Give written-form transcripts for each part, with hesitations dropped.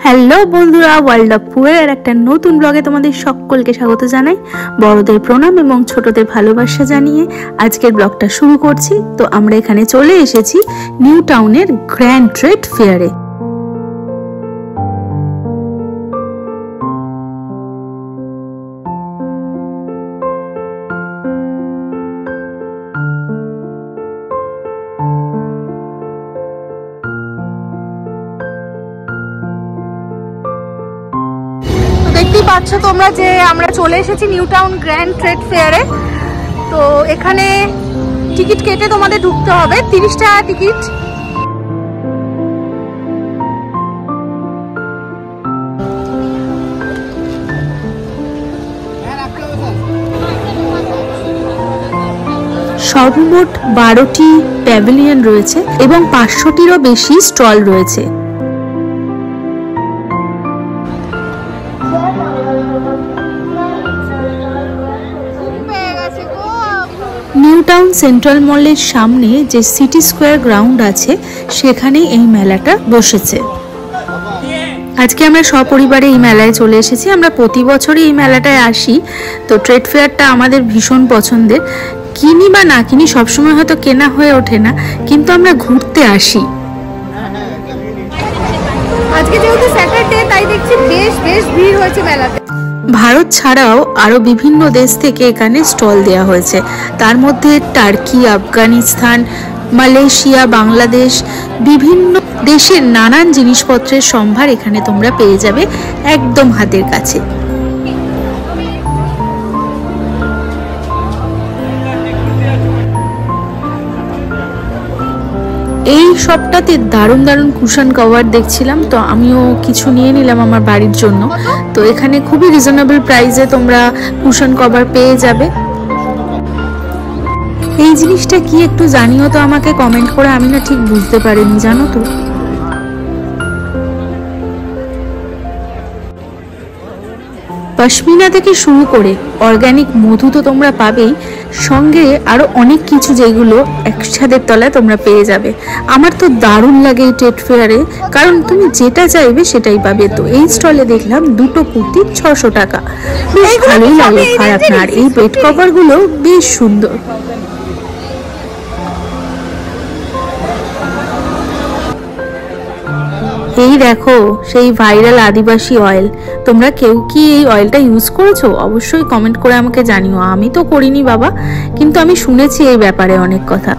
Hello বন্ধুরা, world of ফুয়ের একটা নতুন ব্লগে তোমাদের সকলকে স্বাগত জানাই। বড়দের প্রণাম এবং ছোটদের ভালোবাসা জানিয়ে আজকের ব্লগটা শুরু করছি। তো আমরা এখানে চলে এসেছি নিউ টাউনের গ্র্যান্ড ট্রেড ফেয়ারে। দেখতেই পাচ্ছ তোমরা যে আমরা চলে এসেছি নিউ টাউন গ্র্যান্ড ট্রেড ফেয়ারে। তো এখানে টিকিট কেটে তোমাদের ঢুকতে হবে, 30 টাকা টিকিট। সর্বমোট 12টি প্যাভিলিয়ন রয়েছে এবং 500টিরও বেশি স্টল রয়েছে। নিউ টাউন সেন্ট্রাল মলের সামনে যে সিটি স্কোয়ার গ্রাউন্ড আছে সেখানে এই মেলাটা বসেছে। আজকে আমরা সপরিবারে এই মেলায় চলে এসেছি। আমরা প্রতি বছরই এই মেলাটায় আসি। তো ট্রেড ফেয়ারটা আমাদের ভীষণ পছন্দের। কিনি বা না কিনি, সবসময় হয়তো কেনা হয়ে ওঠে না, কিন্তু আমরা ঘুরতে আসি। আজকে যেহেতু স্যাটারডে তাই দেখছি বেশ ভিড় হয়েছে মেলাতে। ভারত ছাড়াও আরো বিভিন্ন দেশ থেকে এখানে স্টল দেওয়া হয়েছে। তার মধ্যে টার্কি, আফগানিস্তান, মালয়েশিয়া, বাংলাদেশ, বিভিন্ন দেশের নানান জিনিসপত্রের সম্ভার এখানে তোমরা পেয়ে যাবে একদম হাতের কাছে। এই সবটাতে দারুণ দারুণ কুশন কভার দেখছিলাম, তো আমিও কিছু নিয়ে নিলাম আমার বাড়ির জন্য। তো এখানে খুবই রিজনেবল প্রাইসে তোমরা কুশন কভার পেয়ে যাবে। এই জিনিসটা কি একটু জানিও তো আমাকে কমেন্ট করে, আমি না ঠিক বুঝতে পারিনি, জানো তো। পশমিনা থেকে শুরু করে অর্গানিক মধু তো তোমরা পাবেই, সঙ্গে আরো অনেক কিছু যেগুলো একসাথে তলায় তোমরা পেয়ে যাবে। আমার তো দারুণ লাগে এই ট্রেড ফেয়ারে, কারণ তুমি যেটা চাইবে সেটাই পাবে। তো এই স্টলে দেখলাম দুটো কুর্তি 600 টাকা, বেশ ভালোই লাগলো, খারাপ না। আর এই বেড কভার গুলো বেশ সুন্দর। এই দেখো সেই ভাইরাল আদিবাসী অয়েল। তোমরা কেউ কি এই অয়েলটা ইউজ করেছো? অবশ্যই কমেন্ট করে আমাকে জানিও। আমি তো করিনি বাবা, কিন্তু আমি শুনেছি এই ব্যাপারে অনেক কথা।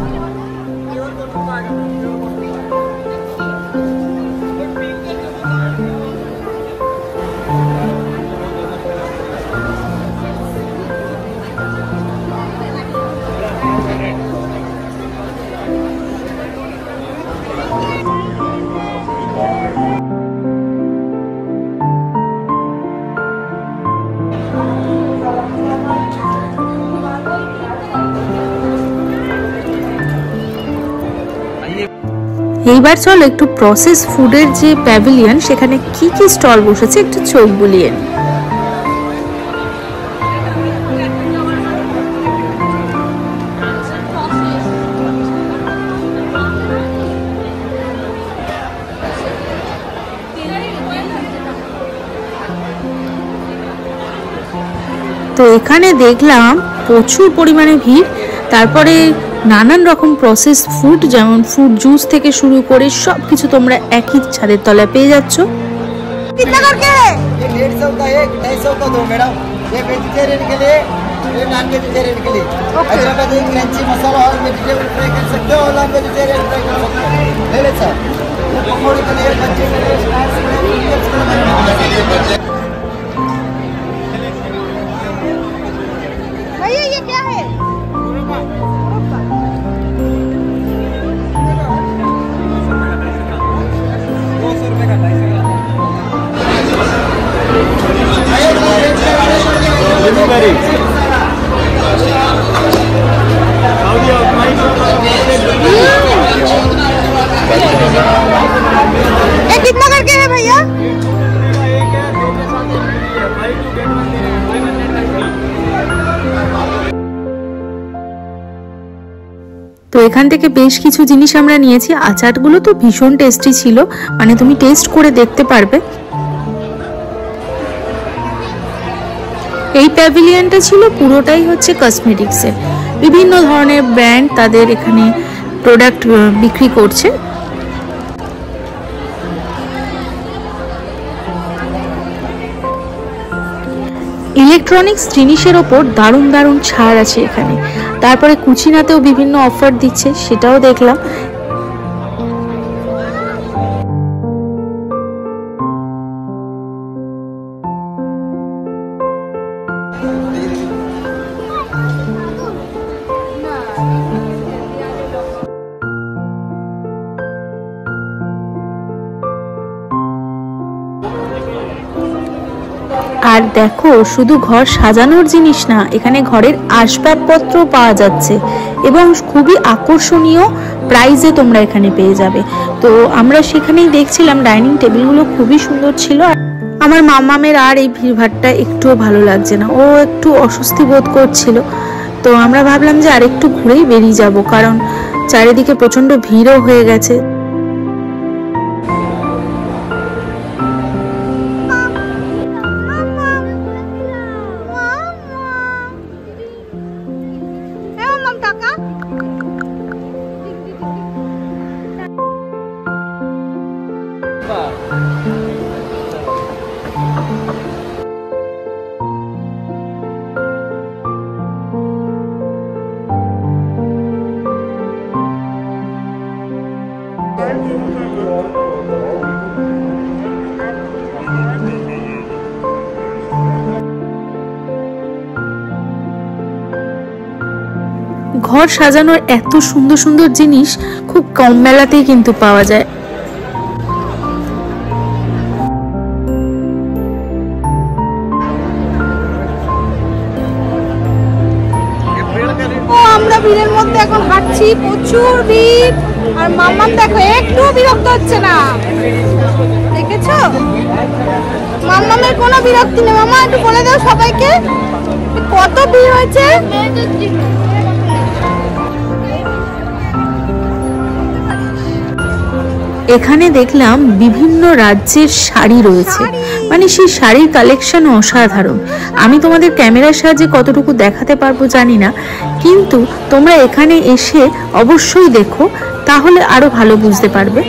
এইবার চলো একটু প্রসেস ফুডের যে প্যাভিলিয়ন সেখানে কি কি স্টল বসেছে একটু চোখ বুলিয়ে নিই। তো এখানে দেখলাম প্রচুর পরিমাণে ভিড়। তারপরে নানান রকম প্রসেস ফুড, যেমন ফ্রুট জুস থেকে শুরু করে সবকিছু তোমরা একই ছাদের তলায় পেয়ে যাচ্ছ। कितना करके है भैया? তো এখান থেকে বেশ কিছু জিনিস আমরা নিয়েছি। আচারগুলো তো ভীষণ টেস্টি ছিল, মানে তুমি টেস্ট করে দেখতে পারবে। এই প্যাভিলিয়নটা ছিল পুরোটাই হচ্ছে কসমেটিক্সের, বিভিন্ন ধরনের ব্র্যান্ড তাদের এখানে প্রোডাক্ট বিক্রি করছে। ইলেকট্রনিক্স জিনিসের ওপর দারুণ দারুণ ছাড় আছে এখানে। তারপরে কুচিনাতেও বিভিন্ন অফার দিচ্ছে, সেটাও দেখলাম। আর দেখো, শুধু ঘর সাজানোর জিনিস না, এখানে ঘরের আসবাবপত্র পাওয়া যাচ্ছে এবং খুবই আকর্ষণীয় প্রাইসে তোমরা এখানে পেয়ে যাবে। তো আমরা সেখানেই দেখছিলাম, ডাইনিং টেবিলগুলো খুবই সুন্দর ছিল। আমার মামামের আর এই ভিড়ভাড়টা একটুও ভালো লাগছে না, ও একটু অস্বস্তি বোধ করছিল। তো আমরা ভাবলাম যে আর একটু ঘুরেই বেরিয়ে যাব, কারণ চারিদিকে প্রচন্ড ভিড়ও হয়ে গেছে। ঘর সাজানোর এত সুন্দর সুন্দর জিনিস খুব কম মেলাতেই কিন্তু পাওয়া যায়। আমরা ভিড়ের মধ্যে এখন হাঁটছি, প্রচুর ভিড়। আর মাম্মাম দেখো একটু বিরক্ত হচ্ছে না, দেখেছো? মাম্মামের কোনো বিরক্তি নেই। মামা একটু বলে দাও সবাইকে কত ভিড় হয়েছে। এখানে দেখলাম বিভিন্ন রাজ্যের শাড়ি রয়েছে, মানে সেই শাড়ির কালেকশন অসাধারণ। আমি তোমাদের ক্যামেরার সাহায্যে কতটুকু দেখাতে পারবো জানি না, কিন্তু তোমরা এখানে এসে অবশ্যই দেখো, তাহলে আরো ভালো বুঝতে পারবে।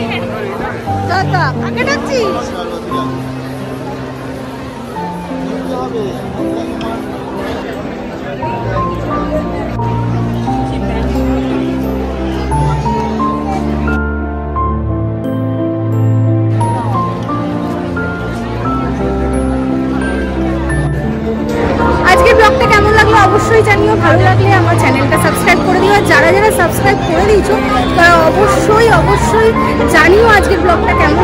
ব্লগটা কেমন লাগলো অবশ্যই জানিও। ভালো লাগলে আমার চ্যানেলটা সাবস্ক্রাইব করে দিও। যারা যারা সাবস্ক্রাইব করে দিয়েছো তারা অবশ্যই জানিও আজকের ব্লগটা কেমন